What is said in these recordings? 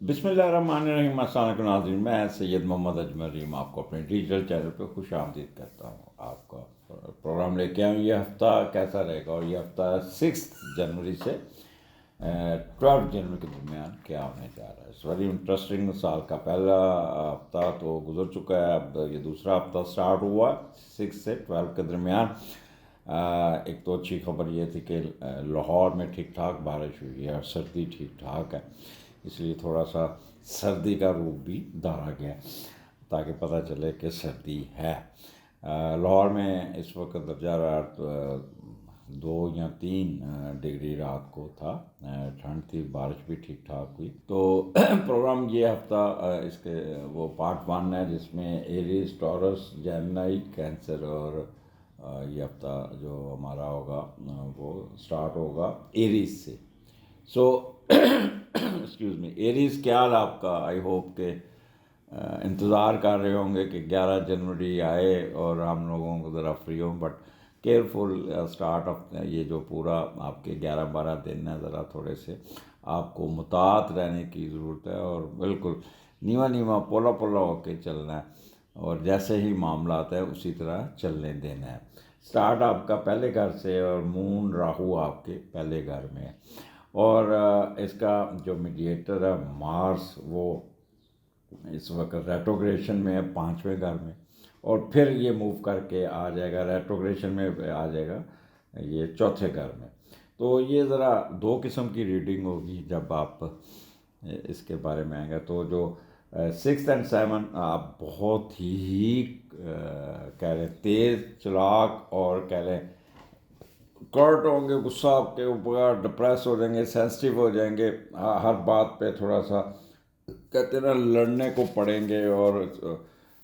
بسم اللہ الرحمن الرحیم۔ السلام علیکم ناظرین، میں سید محمد اجمل رحیم آپ کو اپنے ڈیجیٹل چینل پہ خوش آمدید کرتا ہوں۔ آپ کا پروگرام لے کے آؤں۔ یہ ہفتہ کیسا رہے گا، اور یہ ہفتہ 6 جنوری سے 12 جنوری کے درمیان کیا ہونے جا رہا ہے۔ It's very interesting. سال کا پہلا ہفتہ تو گزر چکا ہے، اب یہ دوسرا ہفتہ سٹارٹ ہوا 6 سے 12 کے درمیان۔ ایک تو اچھی خبر یہ تھی کہ لاہور میں ٹھیک ٹھاک بارش ہوئی ہے اور سردی ٹھیک ٹھاک ہے، اس لیے تھوڑا سا سردی کا روپ بھی دھارا گیا تاکہ پتہ چلے کہ سردی ہے۔ لاہور میں اس وقت درجہ حرارت 2 یا 3 ڈگری رات کو تھا، ٹھنڈ تھی، بارش بھی ٹھیک ٹھاک ہوئی۔ تو پروگرام یہ ہفتہ اس کے وہ پارٹ 1 ہے، جس میں ایریز، ٹورس، جیمنائی، کینسر، اور یہ ہفتہ جو ہمارا ہوگا وہ سٹارٹ ہوگا ایریز سے۔ سو ایکسکیوز می، ایریز کیا حال آپ کا؟ آئی ہوپ کہ انتظار کر رہے ہوں گے کہ 11 جنوری آئے اور ہم لوگوں کو ذرا فری ہوں، بٹ کیئرفل اسٹارٹ آف یہ جو پورا آپ کے 11-12 دن ہے، ذرا تھوڑے سے آپ کو محتاط رہنے کی ضرورت ہے، اور بالکل نیوا نیوا پولا پولا ہو کے چلنا ہے، اور جیسے ہی معاملات ہیں اسی طرح چلنے دینا ہے۔ سٹارٹ آپ کا پہلے گھر سے، اور مون راہو آپ کے پہلے گھر میں ہے، اور اس کا جو میڈیٹر ہے مارس، وہ اس وقت ریٹروگریشن میں ہے 5ویں گھر میں، اور پھر یہ موو کر کے آ جائے گا ریٹروگریشن میں، آ جائے گا یہ 4تھے گھر میں۔ تو یہ ذرا 2 قسم کی ریڈنگ ہوگی جب آپ اس کے بارے میں آئیں گے۔ تو جو 6 اور 7 آپ بہت ہی کہہ لیں تیز چلاک، اور کہہ لیں کرٹ ہوں گے، غصہ آپ کے اوپر، ڈپریس ہو جائیں گے، سینسٹیو ہو جائیں گے، ہر بات پہ تھوڑا سا کہتے ہیں نا لڑنے کو پڑیں گے، اور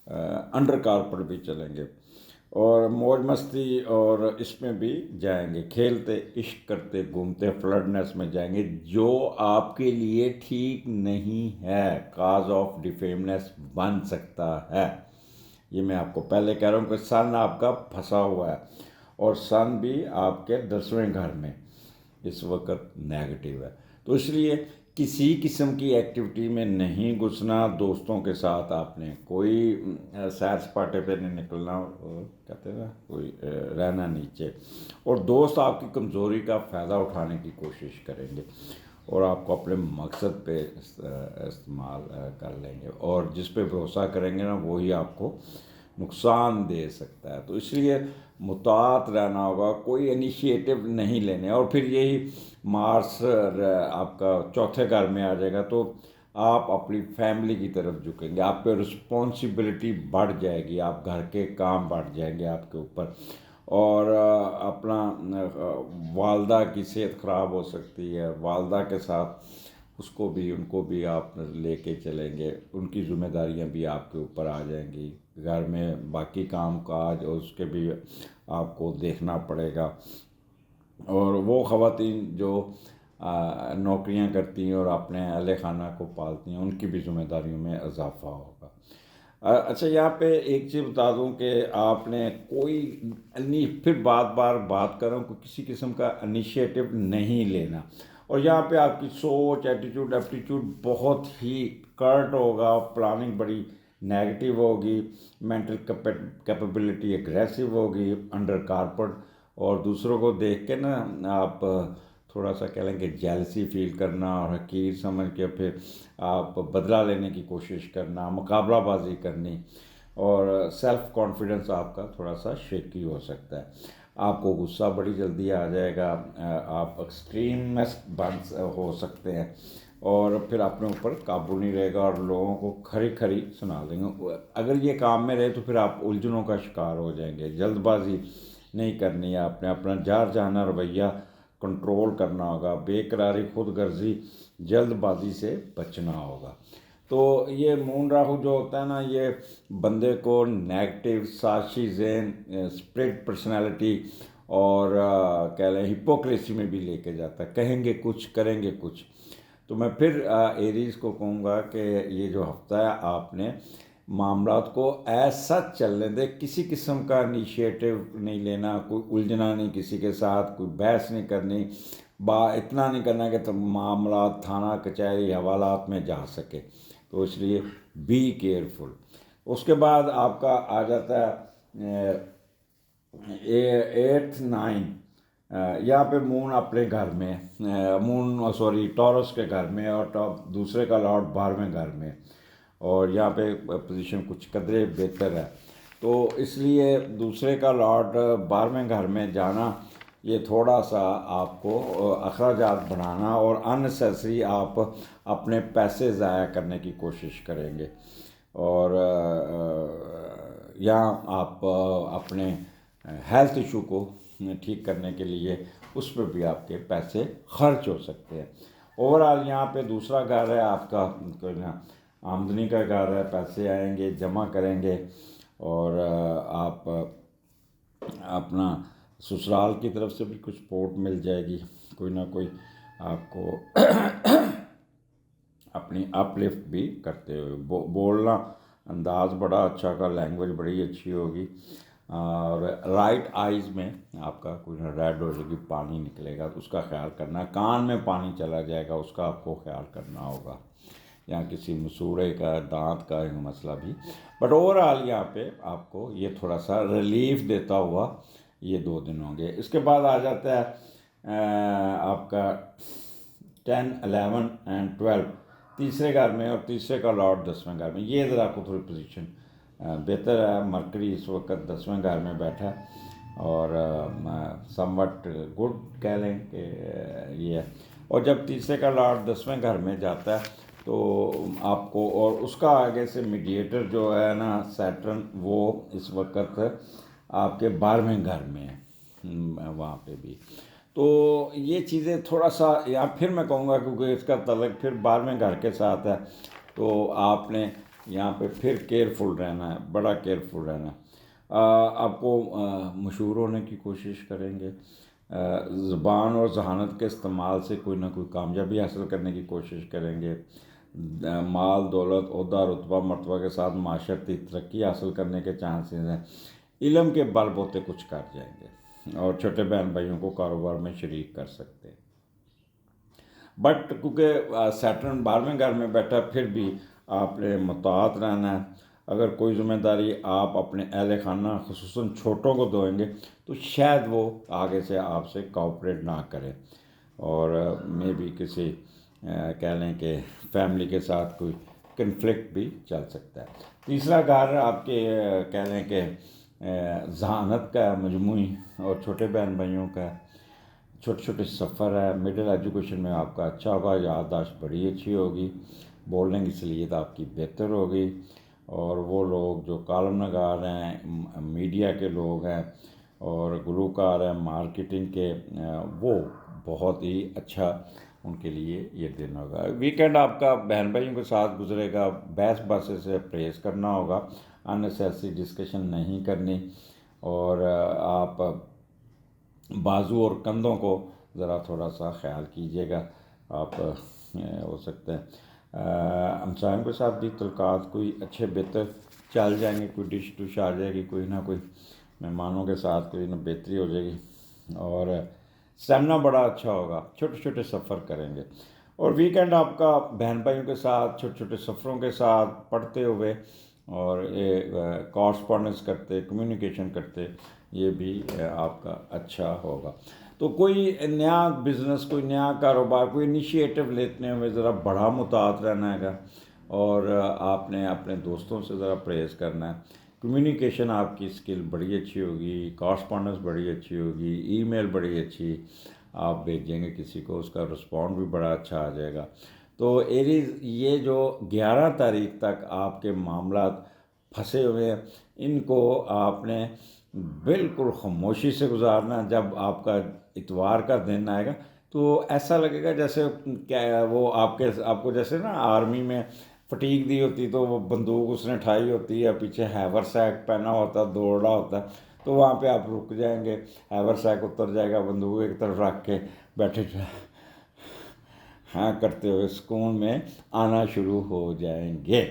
انڈر کارپٹ بھی چلیں گے، اور موج مستی اور اس میں بھی جائیں گے، کھیلتے، عشق کرتے، گھومتے، فلرٹنس میں جائیں گے، جو آپ کے لیے ٹھیک نہیں ہے، کاز آف ڈیفیمنس بن سکتا ہے۔ یہ میں آپ کو پہلے کہہ رہا ہوں کہ سن آپ کا پھنسا ہوا ہے، اور سن بھی آپ کے 10ویں گھر میں اس وقت نیگیٹو ہے۔ تو اس لیے کسی قسم کی ایکٹیویٹی میں نہیں گھسنا، دوستوں کے ساتھ آپ نے کوئی سیر سپاٹے پہ نہیں نکلنا، اور کہتے ہیں نا کوئی رہنا نیچے، اور دوست آپ کی کمزوری کا فائدہ اٹھانے کی کوشش کریں گے، اور آپ کو اپنے مقصد پہ استعمال کر لیں گے، اور جس پہ بھروسہ کریں گے نا وہی آپ کو نقصان دے سکتا ہے۔ تو اس لیے محتاط رہنا ہوگا، کوئی انیشیٹو نہیں لینے، اور پھر یہی مارس آپ کا 4تھے گھر میں آ جائے گا، تو آپ اپنی فیملی کی طرف جھکیں گے، آپ پہ رسپانسبلٹی بڑھ جائے گی، آپ گھر کے کام بڑھ جائیں گے آپ کے اوپر، اور اپنا والدہ کی صحت خراب ہو سکتی ہے، والدہ کے ساتھ ان کو بھی آپ لے کے چلیں گے، ان کی ذمہ داریاں بھی آپ کے اوپر آ جائیں گی، گھر میں باقی کام کاج اور اس کے بھی آپ کو دیکھنا پڑے گا، اور وہ خواتین جو نوکریاں کرتی ہیں اور اپنے اہل خانہ کو پالتی ہیں، ان کی بھی ذمہ داریوں میں اضافہ ہوگا۔ اچھا، یہاں پہ ایک چیز بتا دوں کہ آپ نے پھر بات کر رہا ہوں کہ کسی قسم کا انیشیٹو نہیں لینا، اور یہاں پہ آپ کی سوچ، ایٹیٹیوڈ، ایپٹیٹیوڈ بہت ہی کرٹ ہوگا، پلاننگ بڑی نیگیٹو ہوگی، مینٹل کیپیبلٹی اگریسو ہوگی، انڈر کارپٹ، اور دوسروں کو دیکھ کے نا آپ تھوڑا سا کہہ لیں کہ جیلسی فیل کرنا، اور حقیر سمجھ کے پھر آپ بدلہ لینے کی کوشش کرنا، مقابلہ بازی کرنی، اور سیلف کانفیڈنس آپ کا تھوڑا سا شیکی ہو سکتا ہے، آپ کو غصہ بڑی جلدی آ جائے گا، آپ ایکسٹریمسٹ ہو سکتے ہیں، اور پھر اپنے اوپر قابو نہیں رہے گا، اور لوگوں کو کھری کھری سنا دیں گے۔ اگر یہ کام میں رہے تو پھر آپ الجھنوں کا شکار ہو جائیں گے۔ جلد بازی نہیں کرنی ہے، آپ نے اپنا جار جانا رویہ کنٹرول کرنا ہوگا، بے قراری، خود غرضی، جلد بازی سے بچنا ہوگا۔ تو یہ مون راہو جو ہوتا ہے نا، یہ بندے کو نیگیٹو، سازشی ذہن، اسپلٹ پرسنالٹی، اور کہہ لیں ہپوکریسی میں بھی لے کے جاتا ہے، کہیں گے کچھ کریں گے کچھ۔ تو میں پھر ایریز کو کہوں گا کہ یہ جو ہفتہ ہے آپ نے معاملات کو ایسا چلنے دے، کسی قسم کا انیشیٹو نہیں لینا، کوئی الجھنا نہیں کسی کے ساتھ، کوئی بحث نہیں کرنی، اتنا نہیں کرنا کہ تم معاملات تھانہ کچہری حوالات میں جا سکے، تو اس لیے بی کیئرفل۔ اس کے بعد آپ کا آ جاتا ہے 8 9، یہاں پہ مون اپنے گھر میں، ٹورس کے گھر میں، اور دوسرے کا لارڈ 12ویں گھر میں، اور یہاں پہ پوزیشن کچھ قدرے بہتر ہے، تو اس لیے دوسرے کا لارڈ 12ویں گھر میں جانا یہ تھوڑا سا آپ کو اخراجات بڑھانا، اور اننیسیسری آپ اپنے پیسے ضائع کرنے کی کوشش کریں گے، اور یہاں آپ اپنے ہیلتھ ایشو کو ٹھیک کرنے کے لیے اس پہ بھی آپ کے پیسے خرچ ہو سکتے ہیں۔ اوورآل یہاں پہ دوسرا گھر ہے آپ کا آمدنی کا گھر ہے، پیسے آئیں گے، جمع کریں گے، اور آپ اپنا سسرال کی طرف سے بھی کچھ سپورٹ مل جائے گی، کوئی نہ کوئی آپ کو اپنی اپ لفٹ بھی کرتے ہوئے، بولنا انداز بڑا اچھا کا، لینگویج بڑی اچھی ہوگی، اور رائٹ آئیز میں آپ کا کوئی ریڈ ہو جائے گی، پانی نکلے گا تو اس کا خیال کرنا ہے، کان میں پانی چلا جائے گا اس کا آپ کو خیال کرنا ہوگا، یا کسی مسوڑے کا، دانت کا مسئلہ بھی، بٹ اوورآل یہاں پہ آپ کو یہ تھوڑا سا ریلیف دیتا ہوا یہ 2 دن ہوں گے۔ اس کے بعد آ جاتا ہے آپ کا 10 11 اینڈ 12 تیسرے گھر میں، اور تیسرے کا لارڈ 10ویں گھر میں، یہ ذرا کو تھوڑی پوزیشن بہتر ہے۔ مرکری اس وقت 10ویں گھر میں بیٹھا ہے، اور سم وٹ گڈ کہہ لیں کہ یہ ہے، اور جب تیسرے کا لارڈ 10ویں گھر میں جاتا ہے تو آپ کو، اور اس کا آگے سے میڈیٹر جو ہے نا سیٹرن، وہ اس وقت آپ کے 12ویں گھر میں ہے وہاں پہ بھی، تو یہ چیزیں تھوڑا سا، یا پھر میں کہوں گا کیونکہ اس کا تعلق پھر 12ویں گھر کے ساتھ ہے، تو آپ نے یہاں پہ پھر کیئرفل رہنا ہے، بڑا کیئرفل رہنا ہے، آپ کو مشہور ہونے کی کوشش کریں گے، زبان اور ذہانت کے استعمال سے کوئی نہ کوئی کامیابی حاصل کرنے کی کوشش کریں گے، مال دولت عہدہ رتبہ مرتبہ کے ساتھ معاشرتی ترقی حاصل کرنے کے چانسز ہیں، علم کے بل بوتے کچھ کر جائیں گے، اور چھوٹے بہن بھائیوں کو کاروبار میں شریک کر سکتے ہیں، بٹ کیونکہ سیٹرن 12ویں گھر میں بیٹھا، پھر بھی آپ نے محتاط رہنا ہے، اگر کوئی ذمہ داری آپ اپنے اہل خانہ خصوصاً چھوٹوں کو دیں گے تو شاید وہ آگے سے آپ سے کوآپریٹ نہ کرے، اور میں بھی کسی کہہ لیں کہ فیملی کے ساتھ کوئی کنفلکٹ بھی چل سکتا ہے۔ تیسرا گھر آپ کے کہہ لیں کہ ذہانت کا مجموعی اور چھوٹے بہن بھائیوں کا، چھوٹے چھوٹے سفر ہے، مڈل ایجوکیشن میں آپ کا اچھا ہوگا، یادداشت بڑی اچھی ہوگی، بولنے کی صلاحیت آپ کی بہتر ہوگی، اور وہ لوگ جو کالم نگار ہیں، میڈیا کے لوگ ہیں، اور گلوکار ہیں، مارکیٹنگ کے، وہ بہت ہی اچھا ان کے لیے یہ دن ہوگا۔ ویکینڈ آپ کا بہن بھائیوں کے ساتھ گزرے گا، بحث باسے سے پرہیز کرنا ہوگا، اننیسیسری ڈسکشن نہیں کرنی، اور آپ بازو اور کندھوں کو ذرا تھوڑا سا خیال کیجیے گا، آپ ہو سکتے ہیں ہمسایوں کے ساتھ بھی تعلقات کوئی اچھے بہتر چل جائیں گے، کوئی ڈش ڈش آ جائے گی، کوئی نہ کوئی مہمانوں کے ساتھ کوئی نہ بہتری ہو جائے گی، اور اسٹیمنا بڑا اچھا ہوگا، چھوٹے چھوٹے سفر کریں گے، اور ویکینڈ آپ کا بہن بھائیوں کے ساتھ چھوٹے چھوٹے سفروں کے ساتھ پڑھتے ہوئے، اور کورسپونڈنس کرتے، کمیونیکیشن کرتے، یہ بھی آپ کا اچھا ہوگا۔ تو کوئی نیا بزنس، کوئی نیا کاروبار، کوئی انیشیٹو لینے میں ذرا بڑا محتاط رہنا ہے گا، اور آپ نے اپنے دوستوں سے ذرا پرہیز کرنا ہے، کمیونیکیشن آپ کی اسکل بڑی اچھی ہوگی، کورسپونڈنس بڑی اچھی ہوگی، ای میل بڑی اچھی آپ بھیجیں گے کسی کو، اس کا رسپونڈ بھی بڑا اچھا آ جائے گا۔ تو ایریز، یہ جو 11 تاریخ تک آپ کے معاملات پھنسے ہوئے ہیں، ان کو آپ نے بالکل خاموشی سے گزارنا۔ جب آپ کا اتوار کا دن آئے گا تو ایسا لگے گا جیسے کیا وہ آپ کو جیسے نا آرمی میں فٹیگ دی ہوتی، تو وہ بندوق اس نے اٹھائی ہوتی ہے، پیچھے ہیور سیک پہنا ہوتا ہے، دوڑ رہا ہوتا ہے، تو وہاں پہ آپ رک جائیں گے، ہیور سیک اتر جائے گا، بندوق ایک طرف رکھ کے بیٹھے ہاں کرتے ہوئے سکون میں آنا شروع ہو جائیں گے۔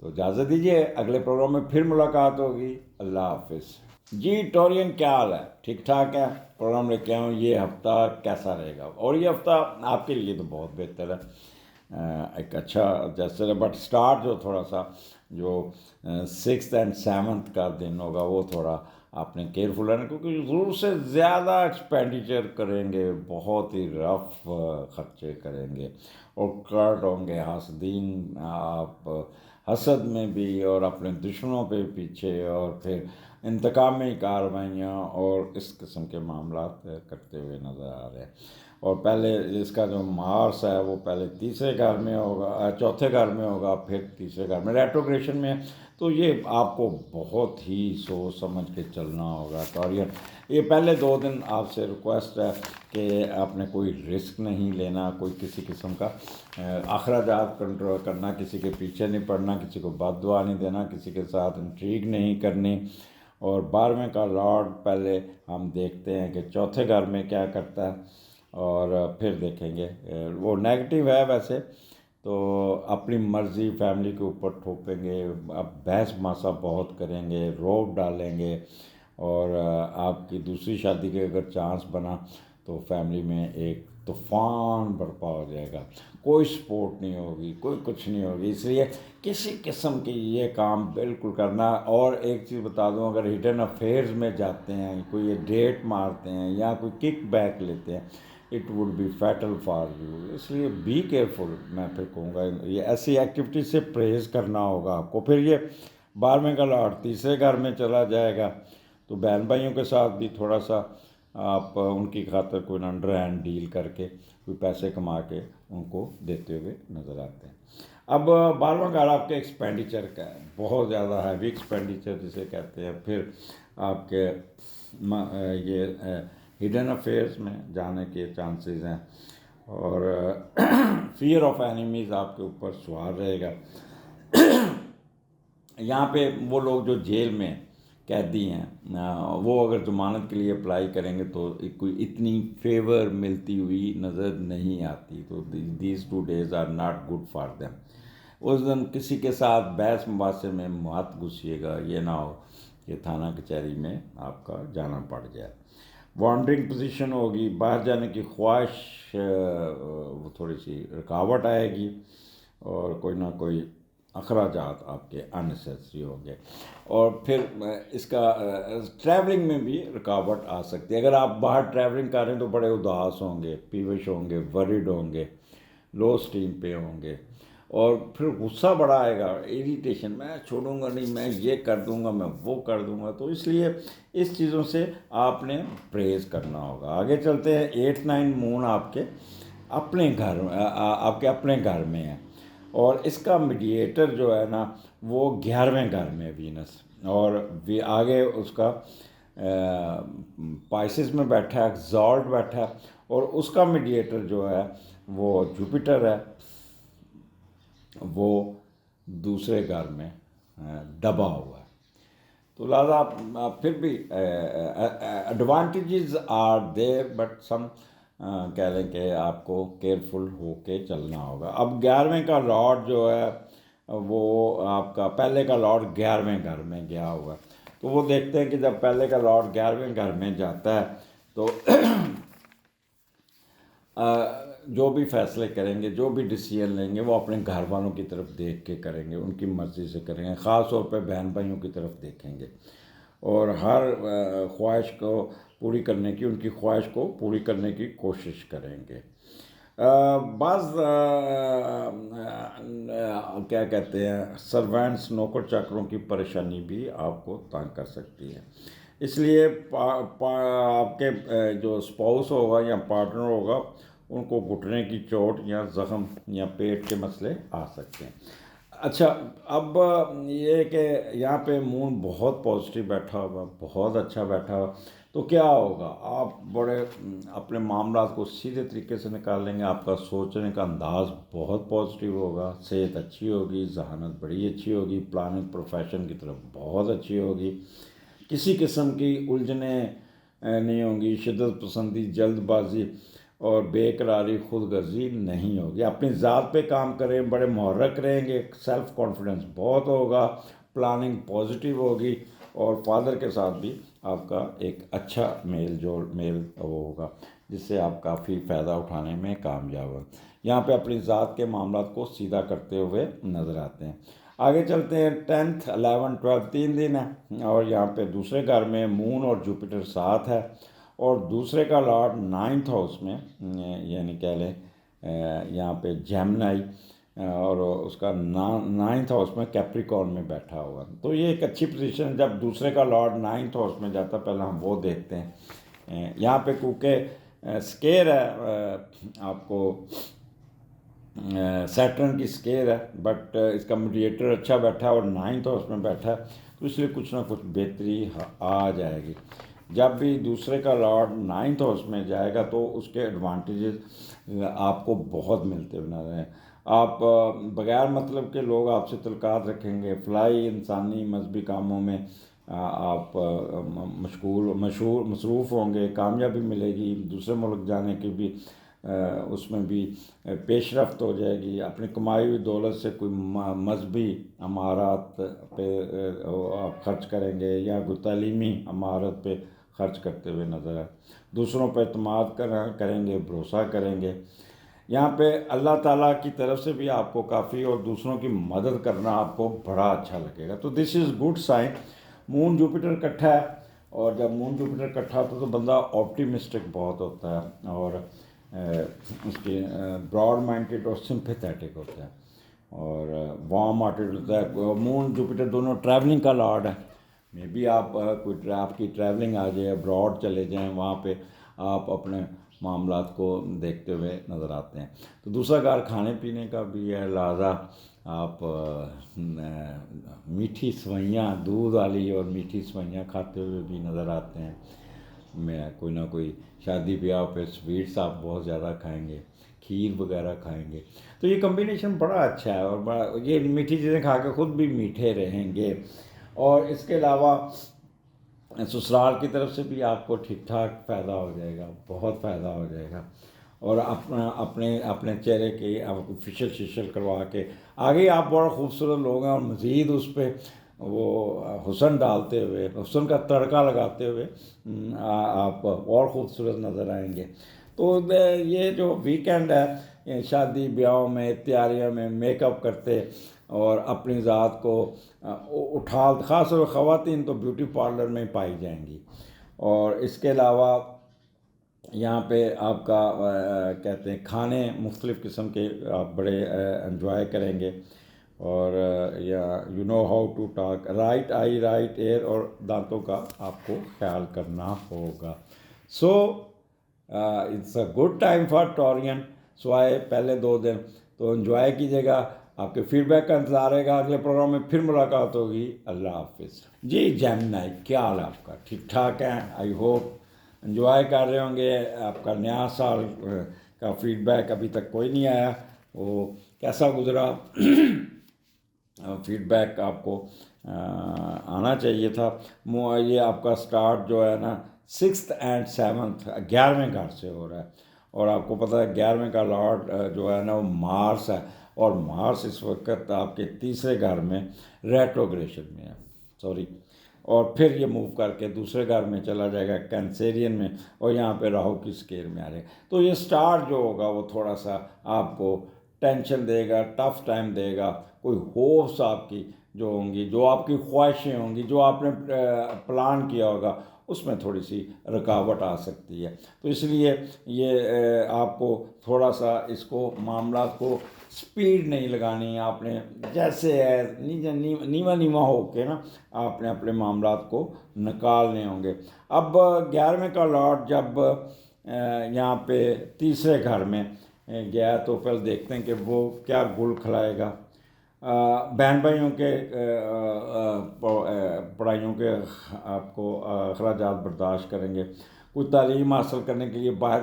تو اجازت دیجیے، اگلے پروگرام میں پھر ملاقات ہوگی۔ اللہ حافظ۔ جی ٹورین کیا حال ہے؟ ٹھیک ٹھاک ہے؟ پروگرام لے کے آؤں یہ ہفتہ کیسا رہے گا؟ اور یہ ہفتہ آپ کے لیے تو بہت بہتر ہے، ایک اچھا جیسے ہے، بٹ اسٹارٹ جو تھوڑا سا جو 6th and 7th کا دن ہوگا وہ تھوڑا آپ نے کیئرفل رہنا، کیونکہ ضرور سے زیادہ ایکسپینڈیچر کریں گے، بہت ہی رف خرچے کریں گے اور کرٹ ہوں گے حاسدین، آپ حسد میں بھی اور اپنے دشمنوں پہ پیچھے، اور پھر انتقامی کارروائیاں اور اس قسم کے معاملات کرتے ہوئے نظر آ رہے ہیں۔ اور پہلے اس کا جو مارس ہے وہ پہلے تیسرے گھر میں ہوگا، چوتھے گھر میں ہوگا، پھر تیسرے گھر میں ریٹروگریشن میں، تو یہ آپ کو بہت ہی سوچ سمجھ کے چلنا ہوگا۔ اور یہ پہلے 2 دن آپ سے ریکویسٹ ہے کہ آپ نے کوئی رسک نہیں لینا، کوئی کسی قسم کا اخراجات کنٹرول کرنا، کسی کے پیچھے نہیں پڑنا، کسی کو بد دعا نہیں دینا، کسی کے ساتھ انٹریگ نہیں کرنی۔ اور 12ویں کا لارڈ پہلے ہم دیکھتے ہیں کہ چوتھے گھر میں کیا کرتا ہے، اور پھر دیکھیں گے۔ وہ نیگیٹو ہے ویسے تو، اپنی مرضی فیملی کے اوپر تھوپیں گے، اب بحث ماسا بہت کریں گے، روب ڈالیں گے، اور آپ کی دوسری شادی کے اگر چانس بنا تو فیملی میں ایک طوفان برپا ہو جائے گا، کوئی سپورٹ نہیں ہوگی، کوئی کچھ نہیں ہوگی۔ اس لیے کسی قسم کی یہ کام بالکل کرنا۔ اور ایک چیز بتا دوں، اگر ہڈن افیئرز میں جاتے ہیں، کوئی یہ ڈیٹ مارتے ہیں یا کوئی کک بیک لیتے ہیں، it would be fatal for you. اس لیے بی کیئرفل، میں پھر کہوں گا یہ ایسی ایکٹیویٹی سے پرہیز کرنا ہوگا آپ کو۔ پھر یہ 12ویں کا لارڈ تیسرے گھر میں چلا جائے گا تو بہن بھائیوں کے ساتھ بھی تھوڑا سا آپ ان کی خاطر کوئی انڈر ہینڈ ڈیل کر کے کوئی پیسے کما کے ان کو دیتے ہوئے نظر آتے ہیں۔ اب 12واں گھر آپ کے ایکسپینڈیچر کا ہے، بہت زیادہ ہیوی ایکسپینڈیچر جسے کہتے ہیں۔ پھر آپ کے یہ ہڈن افیئرس میں جانے کے چانسز ہیں، اور فیئر آف اینیمیز آپ کے اوپر سوار رہے گا۔ یہاں پہ وہ لوگ جو جیل میں قیدی ہیں، وہ اگر ضمانت کے لیے اپلائی کریں گے تو کوئی اتنی فیور ملتی ہوئی نظر نہیں آتی، تو these 2 days are not good for them. اس دن کسی کے ساتھ بحث مباحثے میں مت گھسیے گا، یہ نہ ہو کہ تھانہ کچہری میں آپ کا جانا پڑ جائے۔ وانڈرنگ پوزیشن ہوگی، باہر جانے کی خواہش، وہ تھوڑی سی رکاوٹ آئے گی، اور کوئی نہ کوئی اخراجات آپ کے اننیسیسری ہوں گے۔ اور پھر اس کا ٹریولنگ میں بھی رکاوٹ آ سکتی ہے۔ اگر آپ باہر ٹریولنگ کر رہے ہیں تو بڑے اداس ہوں گے، پیوش ہوں گے، ورڈ ہوں گے، لو اسٹیم پہ ہوں گے، اور پھر غصہ بڑا آئے گا، اریٹیشن، میں چھوڑوں گا نہیں، میں یہ کر دوں گا، میں وہ کر دوں گا۔ تو اس لیے اس چیزوں سے آپ نے پرہیز کرنا ہوگا۔ آگے چلتے ہیں۔ 8-9 مون آپ کے اپنے گھر، آپ کے اپنے گھر میں ہے، اور اس کا میڈیٹر جو ہے نا وہ 11ویں گھر میں وینس، اور آگے اس کا پائسس میں بیٹھا ہے، ایگزالٹ بیٹھا ہے، اور اس کا میڈیٹر جو ہے وہ جوپیٹر ہے، وہ دوسرے گھر میں دبا ہوا ہے۔ تو لہٰذا پھر بھی advantages are there, but some کہہ لیں کہ آپ کو کیئرفل ہو کے چلنا ہوگا۔ اب 11ویں کا لارڈ جو ہے وہ آپ کا پہلے کا لارڈ 11ویں گھر میں گیا ہوا ہے، تو وہ دیکھتے ہیں کہ جب پہلے کا لارڈ 11ویں گھر میں جاتا ہے تو جو بھی فیصلے کریں گے، جو بھی ڈیسیژن لیں گے، وہ اپنے گھر والوں کی طرف دیکھ کے کریں گے، ان کی مرضی سے کریں گے، خاص طور پہ بہن بھائیوں کی طرف دیکھیں گے، اور ہر خواہش کو پوری کرنے کی، ان کی خواہش کو پوری کرنے کی کوشش کریں گے۔ بعض کیا کہتے ہیں سروینٹس، نوکر چاکروں کی پریشانی بھی آپ کو تنگ کر سکتی ہے، اس لیے آپ کے جو اسپاؤس ہوگا یا پارٹنر ہوگا ان کو گھٹنے کی چوٹ یا زخم یا پیٹ کے مسئلے آ سکتے ہیں۔ اچھا، اب یہ کہ یہاں پہ مون بہت پازیٹیو بیٹھا ہوا، بہت اچھا بیٹھا ہوا، تو کیا ہوگا؟ آپ بڑے اپنے معاملات کو سیدھے طریقے سے نکال لیں گے، آپ کا سوچنے کا انداز بہت پازیٹیو ہوگا، صحت اچھی ہوگی، ذہانت بڑی اچھی ہوگی، پلاننگ پروفیشن کی طرف بہت اچھی ہوگی، کسی قسم کی الجھنیں نہیں ہوں گی، شدت پسندی، جلد بازی اور بے قراری، خود غرضی نہیں ہوگی۔ اپنی ذات پہ کام کریں، بڑے محرک رہیں گے، سیلف کانفیڈنس بہت ہوگا، پلاننگ پازیٹیو ہوگی، اور فادر کے ساتھ بھی آپ کا ایک اچھا میل وہ ہوگا، جس سے آپ کافی فائدہ اٹھانے میں کامیاب ہوں۔ یہاں پہ اپنی ذات کے معاملات کو سیدھا کرتے ہوئے نظر آتے ہیں۔ آگے چلتے ہیں، 10th 11 12 3 دن ہے، اور یہاں پہ دوسرے گھر میں مون اور جوپیٹر ساتھ ہے، اور دوسرے کا لارڈ 9th ہاؤس میں، یعنی کہہ لیں یہاں پہ جیمنائی، اور اس کا 9th ہاؤس میں کیپریکارن میں بیٹھا ہوا۔ تو یہ ایک اچھی پوزیشن، جب دوسرے کا لارڈ 9th ہاؤس میں جاتا پہلے ہم وہ دیکھتے ہیں۔ یہاں پہ کیونکہ سکیئر ہے، آپ کو سیٹرن کی سکیئر ہے، بٹ اس کا میڈیٹر اچھا بیٹھا ہے اور 9th ہاؤس میں بیٹھا ہے، تو اس لیے کچھ نہ کچھ بہتری آ جائے گی۔ جب بھی دوسرے کا لارڈ 9th ہاؤس میں جائے گا تو اس کے ایڈوانٹیجز آپ کو بہت ملتے ہوئے نظر آئیں۔ آپ بغیر مطلب کے لوگ آپ سے تعلقات رکھیں گے، فلاحی انسانی مذہبی کاموں میں آپ مصروف ہوں گے، کامیابی ملے گی، دوسرے ملک جانے کی بھی اس میں بھی پیش رفت ہو جائے گی۔ اپنی کمائی ہوئی دولت سے کوئی مذہبی امارات پہ آپ خرچ کریں گے، یا کوئی تعلیمی امارت پہ خرچ کرتے ہوئے نظر آئے، دوسروں پہ اعتماد کریں گے، بھروسہ کریں گے۔ یہاں پہ اللہ تعالیٰ کی طرف سے بھی آپ کو کافی، اور دوسروں کی مدد کرنا آپ کو بڑا اچھا لگے گا، تو this is good sign. Moon Jupiter اکٹھا ہے، اور جب مون جوپیٹر اکٹھا ہوتا ہے تو بندہ آپٹیمسٹک بہت ہوتا ہے، اور اس کے براڈ مائنڈیڈ اور سمپیتھیٹک ہوتا ہے، اور وارم ہارٹیڈ ہوتا ہے۔ مون جوپیٹر دونوں ٹریولنگ کا لارڈ ہے، میں بھی آپ آپ کی ٹریولنگ آ جائے، ابراڈ چلے جائیں، وہاں پہ آپ اپنے معاملات کو دیکھتے ہوئے نظر آتے ہیں۔ تو دوسرا گھر کھانے پینے کا بھی ہے، لہٰذا آپ میٹھی سوئیاں، دودھ والی اور میٹھی سوئیاں کھاتے ہوئے بھی نظر آتے ہیں۔ میں کوئی نہ کوئی شادی بیاہ پہ سویٹس آپ بہت زیادہ کھائیں گے، کھیر وغیرہ کھائیں گے، تو یہ کمبینیشن بڑا اچھا ہے، اور بڑا یہ میٹھی چیزیں کھا کے خود بھی میٹھے رہیں گے۔ اور اس کے علاوہ سسرال کی طرف سے بھی آپ کو ٹھیک ٹھاک فائدہ ہو جائے گا، بہت فائدہ ہو جائے گا، اور اپنے چہرے کے آپ کو فیشل شیشل کروا کے آگے آپ بڑا خوبصورت لوگ ہیں، اور مزید اس پہ وہ حسن ڈالتے ہوئے، حسن کا تڑکا لگاتے ہوئے آپ اور خوبصورت نظر آئیں گے۔ تو یہ جو ویکینڈ ہے، شادی بیاہوں میں، تیاریوں میں میک اپ کرتے اور اپنی ذات کو خاص طور خواتین تو بیوٹی پارلر میں پائی جائیں گی۔ اور اس کے علاوہ یہاں پہ آپ کا کہتے ہیں کھانے مختلف قسم کے آپ بڑے انجوائے کریں گے، اور یا you know how to talk, right eye right ear, اور دانتوں کا آپ کو خیال کرنا ہوگا۔ So it's a good time for Taurean. So آئے پہلے 2 دن تو انجوائے کیجیے گا، آپ کے فیڈ بیک کا انتظار رہے گا، اگلے پروگرام میں پھر ملاقات ہوگی۔ اللہ حافظ جی۔ جیمنائی، کیا حال ہے آپ کا؟ ٹھیک ٹھاک ہے؟ آئی ہوپ انجوائے کر رہے ہوں گے۔ آپ کا نیا سال کا فیڈ بیک ابھی تک کوئی نہیں آیا، وہ کیسا گزرا؟ فیڈ بیک آپ کو آنا چاہیے تھا۔ یہ آپ کا سٹارٹ جو ہے نا 6th and 7th 11ویں گھر سے ہو رہا ہے، اور آپ کو پتہ ہے 11ویں کا لارڈ جو ہے نا وہ مارس ہے، اور مارس اس وقت آپ کے تیسرے گھر میں ریٹروگریشن میں ہے، سوری، اور پھر یہ موو کر کے دوسرے گھر میں چلا جائے گا کینسیرین میں، اور یہاں پہ راہو کی سکیئر میں آ جائے گا۔ تو یہ سٹارٹ جو ہوگا وہ تھوڑا سا آپ کو ٹینشن دے گا، ٹف ٹائم دے گا، کوئی ہوپس آپ کی جو ہوں گی، جو آپ کی خواہشیں ہوں گی، جو آپ نے پلان کیا ہوگا، اس میں تھوڑی سی رکاوٹ آ سکتی ہے۔ تو اس لیے یہ آپ کو تھوڑا سا اس کو معاملات کو سپیڈ نہیں لگانی ہے، آپ نے جیسے ہے نیوا ہو کے نا آپ نے اپنے معاملات کو نکالنے ہوں گے۔ اب 11ویں کا لارڈ جب یہاں پہ تیسرے گھر میں گیا تو پہلے دیکھتے ہیں کہ وہ کیا گل کھلائے گا۔ بہن بھائیوں کے پڑھائیوں کے آپ کو اخراجات برداشت کریں گے، کوئی تعلیم حاصل کرنے کے لیے باہر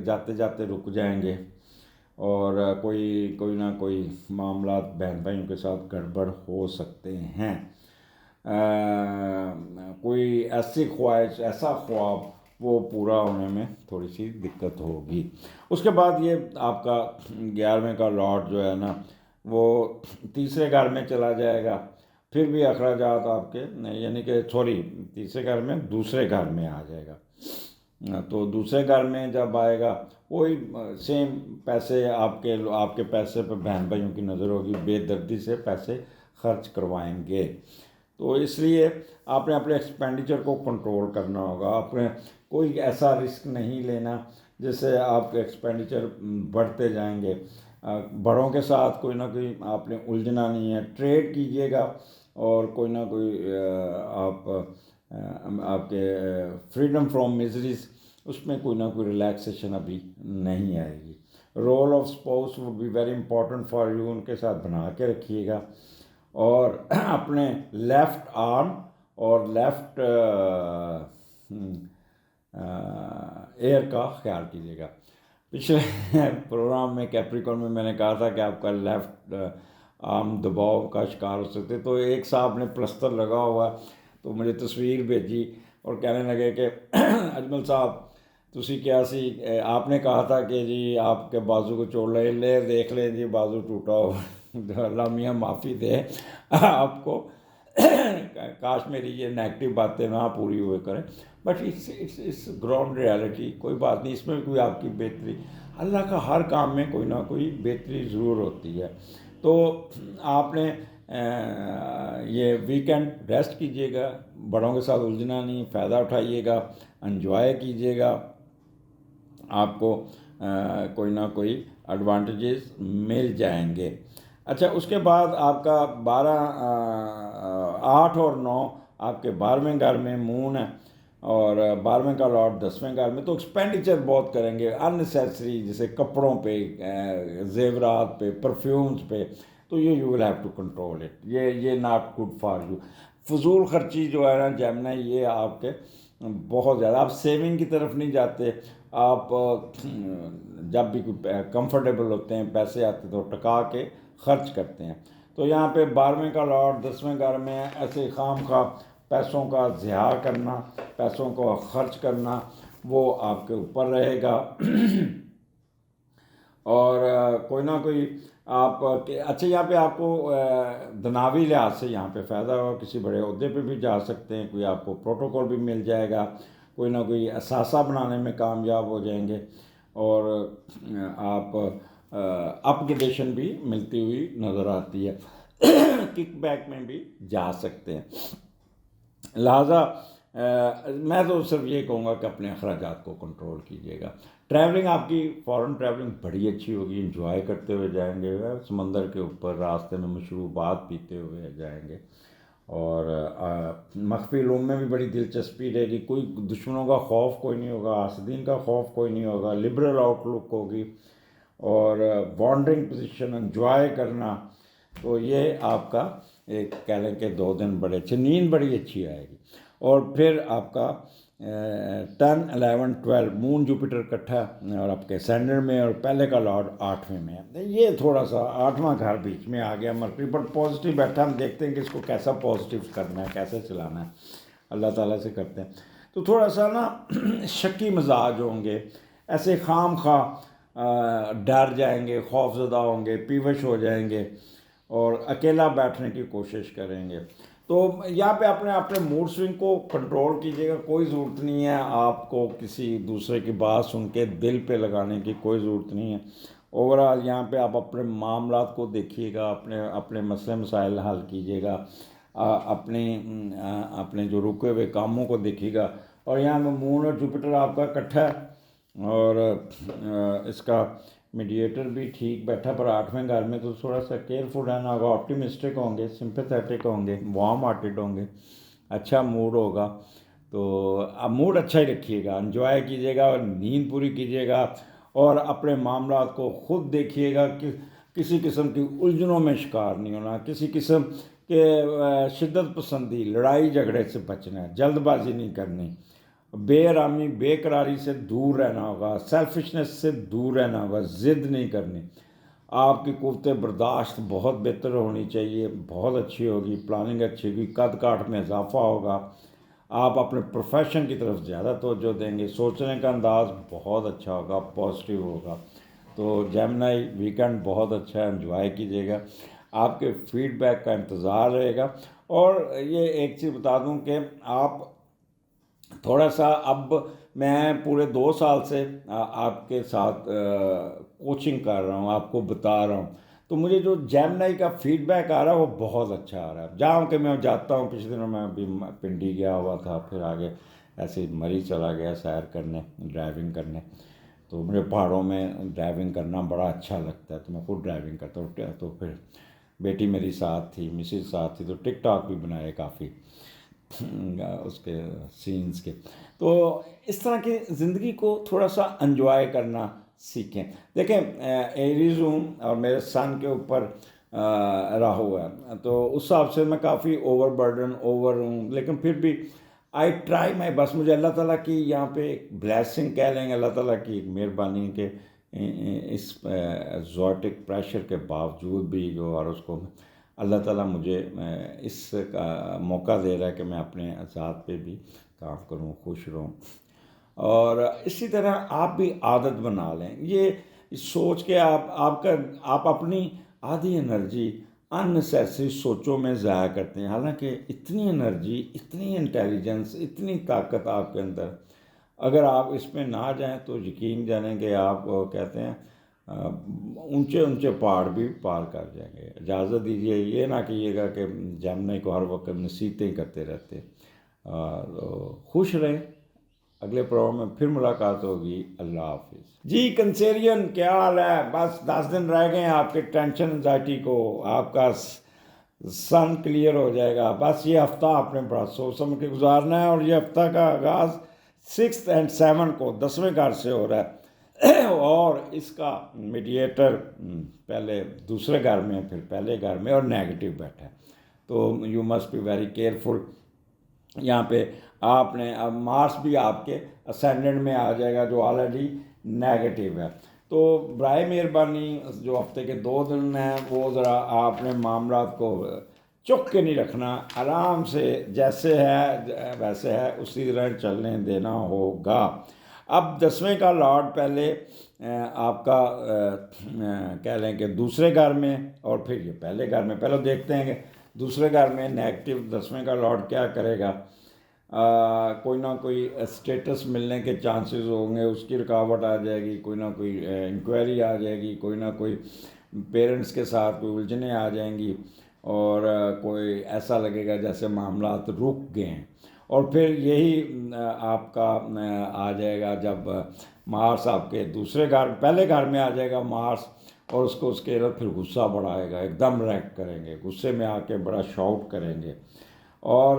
جاتے جاتے رک جائیں گے، اور کوئی نہ کوئی معاملات بہن بھائیوں کے ساتھ گڑبڑ ہو سکتے ہیں۔ کوئی ایسی خواہش، ایسا خواب وہ پورا ہونے میں تھوڑی سی دقت ہوگی۔ اس کے بعد یہ آپ کا 11ویں کا لارڈ جو ہے نا وہ تیسرے گھر میں چلا جائے گا، پھر بھی اخراجات آپ کے یعنی کہ سوری تیسرے گھر میں دوسرے گھر میں آ جائے گا، تو دوسرے گھر میں جب آئے گا وہی سیم پیسے آپ کے پیسے پہ بہن بھائیوں کی نظر ہوگی، بے دردی سے پیسے خرچ کروائیں گے. تو اس لیے آپ نے اپنے ایکسپینڈیچر کو کنٹرول کرنا ہوگا. آپ نے کوئی ایسا رسک نہیں لینا جس سے آپ کے ایکسپینڈیچر بڑھتے جائیں گے. بڑوں کے ساتھ کوئی نہ کوئی آپ نے الجھنا نہیں ہے. ٹریڈ کیجیے گا اور کوئی نہ کوئی آپ کے فریڈم فرام میزریز، اس میں کوئی نہ کوئی ریلیکسیشن ابھی نہیں آئے گی. Role of spouse would be very important for you, ان کے ساتھ بنا کے رکھیے گا. اور اپنے لیفٹ آرم اور لیفٹ ایئر کا خیال کیجیے گا. پچھلے پروگرام میں کیپریکارن میں نے کہا تھا کہ آپ کا لیفٹ آرم دباؤ کا شکار ہو سکتے. تو ایک صاحب نے پلستر لگا ہوا تو مجھے تصویر بھیجی اور کہنے لگے کہ اجمل صاحب تسی کیا سی، آپ نے کہا تھا کہ جی آپ کے بازو کو چوٹ لے دیکھ لیں جی بازو ٹوٹا ہو. اللہ میاں معافی دے آپ کو، کاش میری یہ نیگیٹو باتیں نہ پوری ہوئے کریں، بٹ اٹس گراؤنڈ ریالٹی. کوئی بات نہیں، اس میں بھی کوئی آپ کی بہتری، اللہ کا ہر کام میں کوئی نہ کوئی بہتری ضرور ہوتی ہے. تو آپ نے یہ ویکینڈ ریسٹ کیجیے گا، بڑوں کے ساتھ الجھنا نہیں، فائدہ اٹھائیے گا، انجوائے کیجیے گا. آپ کو کوئی نہ کوئی ایڈوانٹیجز مل جائیں گے. اچھا، اس کے بعد آپ کا 8 اور 9 آپ کے 12ویں گھر میں مون ہے، اور 12ویں کا لارڈ 10ویں گھر میں. تو ایکسپینڈیچر بہت کریں گے اننیسیسری، جیسے کپڑوں پہ، زیورات پہ، پرفیومز پہ. تو یہ you will have to control it. یہ ناٹ گڈ فار یو. فضول خرچی جو ہے نا جیمنائی، یہ آپ کے بہت زیادہ، آپ سیونگ کی طرف نہیں جاتے. آپ جب بھی کمفرٹیبل ہوتے ہیں پیسے آتے تو ٹکا کے خرچ کرتے ہیں. تو یہاں پہ 12ویں کا لارڈ 10ویں گھر میں ایسے خام خواہ پیسوں کا ضیاع کرنا، پیسوں کو خرچ کرنا، وہ آپ کے اوپر رہے گا. اور کوئی نہ کوئی آپ اچھا یہاں پہ آپ کو دناوی لحاظ سے یہاں پہ فائدہ ہوگا. کسی بڑے عہدے پہ بھی جا سکتے ہیں، کوئی آپ کو پروٹوکول بھی مل جائے گا، کوئی نہ کوئی اثاثہ بنانے میں کامیاب ہو جائیں گے، اور آپ اپگریڈیشن بھی ملتی ہوئی نظر آتی ہے. کک بیک میں بھی جا سکتے ہیں. لہٰذا میں تو صرف یہ کہوں گا کہ اپنے اخراجات کو کنٹرول کیجیے گا. ٹریولنگ آپ کی فارن ٹریولنگ بڑی اچھی ہوگی، انجوائے کرتے ہوئے جائیں گے، سمندر کے اوپر راستے میں مشروبات پیتے ہوئے جائیں گے، اور مخفی علوم میں بھی بڑی دلچسپی رہے گی. کوئی دشمنوں کا خوف کوئی نہیں ہوگا، حاسدین کا خوف کوئی نہیں ہوگا، لبرل آؤٹ لک ہوگی، اور وانڈرنگ پوزیشن انجوائے کرنا. تو یہ آپ کا ایک کہہ لیں کہ 2 دن بڑے اچھے، نیند بڑی اچھی آئے گی. اور پھر آپ کا 10 11 12 مون جوپیٹر اکٹھا اور آپ کے سینڈر میں، اور پہلے کا لارڈ 8ویں میں ہے. یہ تھوڑا سا 8واں گھر بیچ میں آ گیا مرکری، بٹ پازیٹیو بیٹھا. ہم دیکھتے ہیں کہ اس کو کیسا پازیٹیو کرنا ہے، کیسے چلانا ہے، اللہ تعالیٰ سے کرتے ہیں. تو تھوڑا سا نا شکی مزاج ہوں گے، ایسے خام خواہ ڈر جائیں گے، خوف زدہ ہوں گے، پیوش ہو جائیں گے، اور اکیلا بیٹھنے کی کوشش کریں گے. تو یہاں پہ اپنے موڈ سوئنگ کو کنٹرول کیجیے گا. کوئی ضرورت نہیں ہے آپ کو کسی دوسرے کی بات سن کے دل پہ لگانے کی، کوئی ضرورت نہیں ہے. اوورآل یہاں پہ آپ اپنے معاملات کو دیکھیے گا، اپنے مسئلے مسائل حل کیجیے گا، اپنے جو رکے ہوئے کاموں کو دیکھیے گا. اور یہاں میں مون اور جوپیٹر آپ کا اکٹھا ہے، اور اس کا میڈیٹر بھی ٹھیک بیٹھا، پر 8ویں گھر میں. تو تھوڑا سا کیئرفل رہنا ہوگا. آپٹیمسٹک ہوں گے، سمپیتھیٹک ہوں گے، وارم ہارٹیڈ ہوں گے، اچھا موڈ ہوگا. تو اب موڈ اچھا ہی رکھیے گا، انجوائے کیجیے گا، اور نیند پوری کیجیے گا، اور اپنے معاملات کو خود دیکھیے گا کہ کسی قسم کی الجھنوں میں شکار نہیں ہونا، کسی قسم کے شدت پسندی، لڑائی جھگڑے سے بچنا ہے، جلد بازی نہیں کرنی، بے آرامی بے قراری سے دور رہنا ہوگا، سیلفشنس سے دور رہنا ہوگا، ضد نہیں کرنی. آپ کی قوت برداشت بہت بہتر ہونی چاہیے، بہت اچھی ہوگی، پلاننگ اچھی ہوگی، قد کاٹ میں اضافہ ہوگا. آپ اپنے پروفیشن کی طرف زیادہ توجہ دیں گے، سوچنے کا انداز بہت اچھا ہوگا، پازیٹیو ہوگا. تو جیمنائی ویکینڈ بہت اچھا ہے، انجوائے کیجیے گا. آپ کے فیڈ بیک کا انتظار رہے گا. اور یہ ایک چیز بتا دوں کہ آپ تھوڑا سا، اب میں پورے 2 سال سے آپ کے ساتھ کوچنگ کر رہا ہوں، آپ کو بتا رہا ہوں، تو مجھے جو جیمنائی کا فیڈ بیک آ رہا ہے وہ بہت اچھا آ رہا ہے. جہاں کہ میں جاتا ہوں، پچھلے دنوں میں ابھی پنڈی گیا ہوا تھا، پھر آگے ایسے مری چلا گیا سیر کرنے، ڈرائیونگ کرنے. تو مجھے پہاڑوں میں ڈرائیونگ کرنا بڑا اچھا لگتا ہے، تو میں خود ڈرائیونگ کرتا ہوں. تو پھر بیٹی میری ساتھ تھی، مسز ساتھ تھی، تو ٹک ٹاک بھی بنائے کافی اس کے سینس کے. تو اس طرح کی زندگی کو تھوڑا سا انجوائے کرنا سیکھیں. دیکھیں ایریز ہوں اور میرے سن کے اوپر راہو ہے، تو اس حساب سے میں کافی اوور برڈن ہوں، لیکن پھر بھی آئی ٹرائی مائی بس. مجھے اللہ تعالیٰ کی یہاں پہ ایک بلیسنگ کہہ لیں گے، اللہ تعالیٰ کی ایک مہربانی کہ اس زوٹک پریشر کے باوجود بھی جو، اور اس کو اللہ تعالیٰ مجھے اس کا موقع دے رہا ہے کہ میں اپنے ذات پہ بھی کام کروں، خوش رہوں. اور اسی طرح آپ بھی عادت بنا لیں یہ سوچ کے آپ اپنی آدھی انرجی اننیسیسری سوچوں میں ضائع کرتے ہیں، حالانکہ اتنی انرجی، اتنی انٹیلیجنس، اتنی طاقت آپ کے اندر، اگر آپ اس میں نہ جائیں تو یقین جانیں کہ آپ کہتے ہیں اونچے اونچے پہاڑ بھی پار کر جائیں گے. اجازت دیجیے، یہ نہ کہیے گا کہ جیمنائی کو ہر وقت نصیحتیں کرتے رہتے. خوش رہیں. اگلے پروگرام میں پھر ملاقات ہوگی. اللہ حافظ. جی کنسیرین، کیا حال ہے؟ بس 10 دن رہ گئے ہیں آپ کے ٹینشن انزائٹی کو، آپ کا سن کلیئر ہو جائے گا. بس یہ ہفتہ آپ نے بڑا سوچ سمجھ کے گزارنا ہے، اور یہ ہفتہ کا آغاز 6 اور 7 کو 10ویں گھر سے ہو رہا ہے، اور اس کا میڈیٹر پہلے دوسرے گھر میں، پھر پہلے گھر میں، اور نیگیٹو بیٹھا ہے. تو you must be very careful. یہاں پہ آپ نے اب مارس بھی آپ کے اسینڈنٹ میں آ جائے گا جو آلریڈی نیگیٹو ہے. تو برائے مہربانی جو ہفتے کے 2 دن ہیں وہ ذرا آپ نے معاملات کو چک کے نہیں رکھنا، آرام سے جیسے ہے ویسے ہے اسی طرح چلنے دینا ہوگا. اب 10ویں کا لارڈ پہلے آپ کا کہہ لیں کہ دوسرے گھر میں، اور پھر یہ پہلے گھر میں. پہلے دیکھتے ہیں کہ دوسرے گھر میں نیگیٹو 10ویں کا لارڈ کیا کرے گا. کوئی نہ کوئی اسٹیٹس ملنے کے چانسز ہوں گے، اس کی رکاوٹ آ جائے گی، کوئی نہ کوئی انکوائری آ جائے گی، کوئی نہ کوئی پیرنٹس کے ساتھ کوئی الجھنیں آ جائیں گی، اور کوئی ایسا لگے گا جیسے معاملات رک گئے ہیں. اور پھر یہی آپ کا آ جائے گا جب مارس آپ کے دوسرے گھر، پہلے گھر میں آ جائے گا مارس، اور اس کے ارد پھر غصہ بڑھائے گا، ایک دم ریک کریں گے، غصے میں آ کے بڑا شاؤٹ کریں گے. اور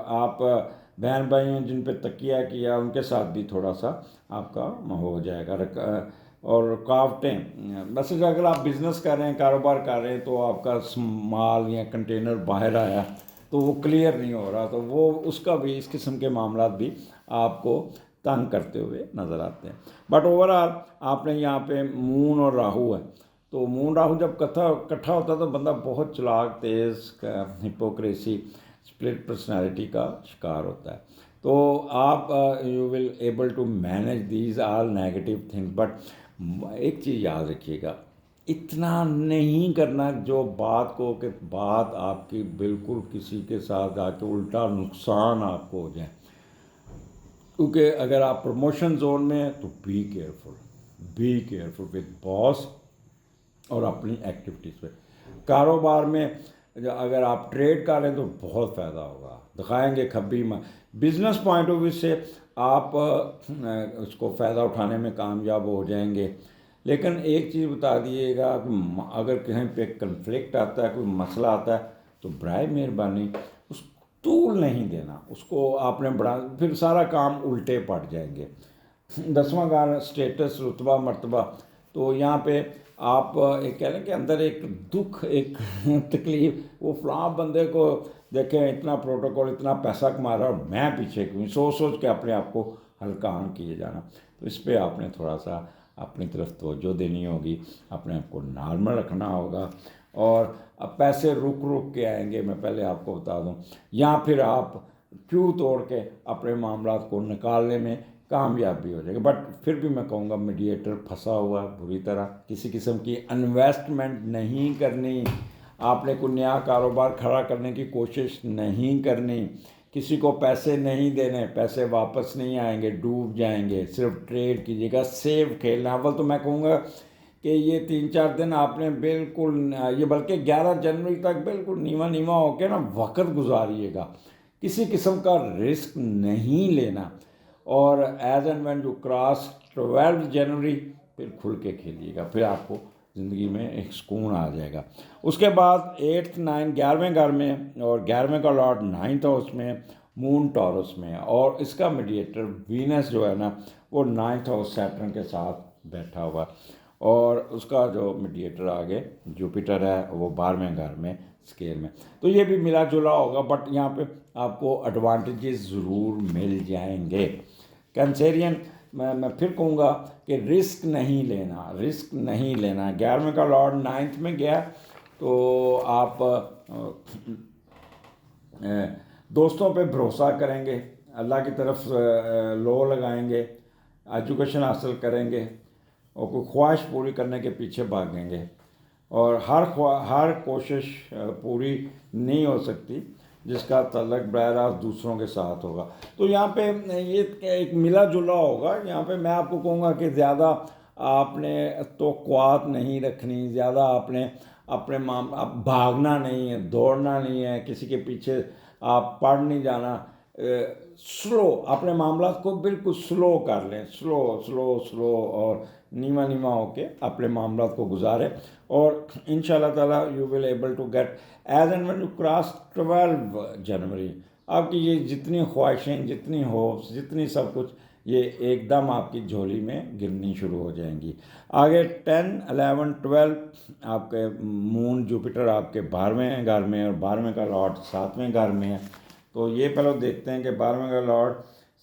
آپ بہن بھائیوں جن پہ تکیہ کیا ان کے ساتھ بھی تھوڑا سا آپ کا ہو جائے گا. اور رکاوٹیں، بس اگر آپ بزنس کر رہے ہیں، کاروبار کر رہے ہیں، تو آپ کا مال یا کنٹینر باہر آیا تو وہ کلیئر نہیں ہو رہا، تو وہ اس کا بھی، اس قسم کے معاملات بھی آپ کو تنگ کرتے ہوئے نظر آتے ہیں. بٹ اوور آل آپ نے یہاں پہ مون اور راہو ہے، تو مون راہو جب کٹھا ہوتا ہے تو بندہ بہت چلاک، تیز، ہپوکریسی، اسپلٹ پرسنالٹی کا شکار ہوتا ہے. تو آپ you will able to manage these all negative thing. But ایک چیز یاد رکھیے گا، اتنا نہیں کرنا جو بات کو کہ بات آپ کی بالکل کسی کے ساتھ جا کے الٹا نقصان آپ کو ہو جائے. کیونکہ اگر آپ پروموشن زون میں ہیں تو بی کیئرفل ود باس اور اپنی ایکٹیویٹیز پہ. کاروبار میں اگر آپ ٹریڈ کر رہے ہیں تو بہت فائدہ ہوگا، دکھائیں گے کبھی. بزنس پوائنٹ آف ویو سے آپ اس کو فائدہ اٹھانے میں کامیاب ہو جائیں گے. لیکن ایک چیز بتا دیجیے گا کہ اگر کہیں پہ کنفلکٹ آتا ہے، کوئی مسئلہ آتا ہے، تو برائے مہربانی اس طول نہیں دینا، اس کو آپ نے بڑھا، پھر سارا کام الٹے پڑ جائیں گے. 10واں گھر اسٹیٹس، رتبہ، مرتبہ. تو یہاں پہ آپ ایک کہہ لیں کہ اندر ایک دکھ، ایک تکلیف، وہ فلاں بندے کو دیکھیں اتنا پروٹوکول، اتنا پیسہ کما رہا اور میں پیچھے کیوں، سوچ کے اپنے آپ کو ہلکان کیے جانا. تو اس پہ آپ نے تھوڑا سا اپنی طرف توجہ دینی ہوگی، اپنے آپ کو نارمل رکھنا ہوگا. اور اب پیسے رک کے آئیں گے، میں پہلے آپ کو بتا دوں، یا پھر آپ کیوں توڑ کے اپنے معاملات کو نکالنے میں کامیاب بھی ہو جائے گا. بٹ پھر بھی میں کہوں گا میڈیٹر پھنسا ہوا ہے بری طرح. کسی قسم کی انویسٹمنٹ نہیں کرنی, آپ نے کوئی نیا کاروبار کھڑا کرنے کی کوشش نہیں کرنی, کسی کو پیسے نہیں دینے, پیسے واپس نہیں آئیں گے, ڈوب جائیں گے. صرف ٹریڈ کیجیے گا, سیف کھیلنا. اول تو میں کہوں گا کہ یہ 3-4 دن آپ نے بالکل, یہ بلکہ 11 جنوری تک بالکل نیما نیما ہو کے نا وقت گزاریے گا. کسی قسم کا رسک نہیں لینا, اور as and when you cross 12 جنوری پھر کھل کے کھیلیے گا. پھر آپ کو زندگی میں ایک سکون آ جائے گا. اس کے بعد 8th 9 11ویں گھر میں, اور 11ویں کا لارڈ 9th ہاؤس میں, مون ٹورس میں, اور اس کا میڈیٹر وینس جو ہے نا وہ 9th ہاؤس سیٹرن کے ساتھ بیٹھا ہوا, اور اس کا جو میڈیٹر آگے جوپیٹر ہے وہ 12ویں گھر میں اسکیل میں. تو یہ بھی ملا جلا ہوگا, بٹ یہاں پہ آپ کو ایڈوانٹیجز ضرور مل جائیں گے. کینسیرین میں پھر کہوں گا کہ رسک نہیں لینا, رسک نہیں لینا. 11ویں کا لارڈ 9th میں گیا تو آپ دوستوں پہ بھروسہ کریں گے, اللہ کی طرف لو لگائیں گے, ایجوکیشن حاصل کریں گے, اور کوئی خواہش پوری کرنے کے پیچھے بھاگیں گے. اور ہر کوشش پوری نہیں ہو سکتی جس کا تعلق براہ راست دوسروں کے ساتھ ہوگا. تو یہاں پہ یہ ایک ملا جلا ہوگا. یہاں پہ میں آپ کو کہوں گا کہ زیادہ آپ نے توقعات نہیں رکھنی, زیادہ آپ نے اپنے بھاگنا نہیں ہے, دوڑنا نہیں ہے, کسی کے پیچھے آپ پڑ نہیں جانا. سلو اپنے معاملات کو بالکل سلو کر لیں, سلو سلو سلو, اور نیما نیما ہو کے اپنے معاملات کو گزاریں, اور ان شاء اللہ تعالیٰ you will able to get ease and when you cross 12 January. آپ کی یہ جتنی خواہشیں, جتنی ہوپس, جتنی سب کچھ, یہ ایک دم آپ کی جھولی میں گرنی شروع ہو جائیں گی. آگے 10 11 12 آپ کے مون جوپیٹر آپ کے 12ویں گھر میں, اور 12ویں کا لارڈ 7ویں گھر میں ہے. تو یہ پہلے دیکھتے ہیں کہ 12ویں کا لارڈ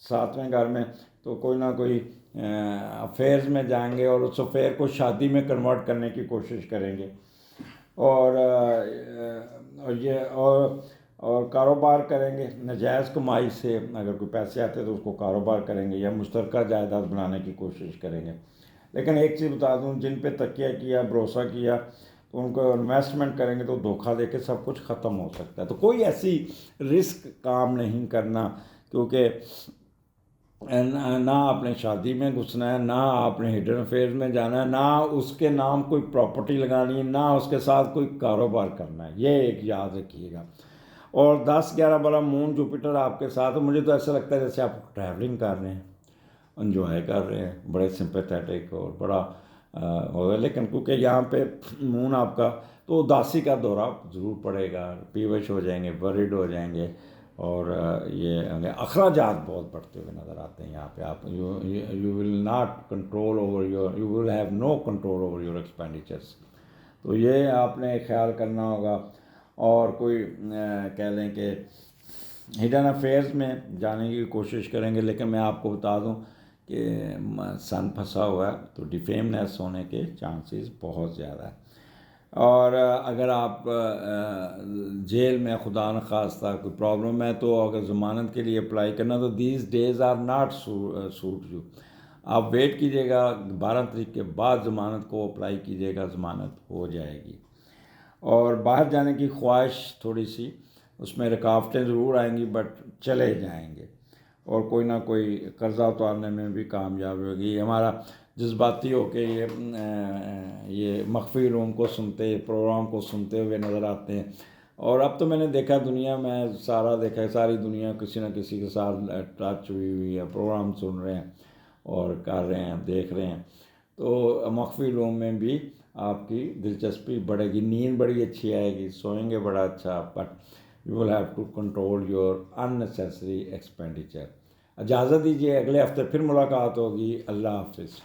7ویں گھر میں, تو کوئی نہ کوئی افیئرز میں جائیں گے, اور اس افیئر کو شادی میں کنورٹ کرنے کی کوشش کریں گے, اور کاروبار کریں گے ناجائز کمائی سے. اگر کوئی پیسے آتے تو اس کو کاروبار کریں گے, یا مشترکہ جائیداد بنانے کی کوشش کریں گے. لیکن ایک چیز بتا دوں, جن پہ تکیہ کیا, بھروسہ کیا, تو ان کو انویسٹمنٹ کریں گے تو دھوکہ دے کے سب کچھ ختم ہو سکتا ہے. تو کوئی ایسی رسک کام نہیں کرنا, کیونکہ نہ آپ نے شادی میں گھسنا ہے, نہ آپ نے ہڈن افیئرز میں جانا ہے, نہ اس کے نام کوئی پراپرٹی لگانی ہے, نہ اس کے ساتھ کوئی کاروبار کرنا ہے. یہ ایک یاد رکھیے گا. اور 10 11 12 مون جوپیٹر آپ کے ساتھ, مجھے تو ایسا لگتا ہے جیسے آپ ٹریولنگ کر رہے ہیں, انجوائے کر رہے ہیں, بڑے سمپیتھیٹک اور بڑا ہوگا. لیکن کیونکہ یہاں پہ مون آپ کا, تو اداسی کا دورہ ضرور پڑے گا, پیوش ہو جائیں گے, ورڈ ہو جائیں گے, اور یہ اخراجات بہت بڑھتے ہوئے نظر آتے ہیں. یہاں پہ آپ you will not control over your, you will have no control over your expenditures. تو یہ آپ نے خیال کرنا ہوگا. اور کوئی کہہ لیں کہ ہڈن افیئرز میں جانے کی کوشش کریں گے, لیکن میں آپ کو بتا دوں کہ سن پھنسا ہوا ہے, تو ڈیفیمنیس ہونے کے چانسز بہت زیادہ ہیں. اور اگر آپ جیل میں خدا نخواستہ کوئی پرابلم ہے, تو اگر ضمانت کے لیے اپلائی کرنا, تو these days are not suit you. آپ ویٹ کیجیے گا, 12 تاریخ کے بعد ضمانت کو اپلائی کیجیے گا, ضمانت ہو جائے گی. اور باہر جانے کی خواہش تھوڑی سی, اس میں رکاوٹیں ضرور آئیں گی, بٹ چلے جائیں گے. اور کوئی نہ کوئی قرضہ اتارنے میں بھی کامیابی ہوگی. ہمارا جذباتی ہو کے یہ مخفی روم کو سنتے, پروگرام کو سنتے ہوئے نظر آتے ہیں. اور اب تو میں نے دیکھا دنیا میں سارا دیکھا ہے, ساری دنیا کسی نہ کسی کے ساتھ ٹچ ہوئی ہے, پروگرام سن رہے ہیں اور کر رہے ہیں, دیکھ رہے ہیں. تو مخفی روم میں بھی آپ کی دلچسپی بڑھے گی, نیند بڑی اچھی آئے گی, سوئیں گے بڑا اچھا, but you will have to control your unnecessary expenditure. اجازت دیجیے, اگلے ہفتے پھر ملاقات ہوگی. اللہ حافظ.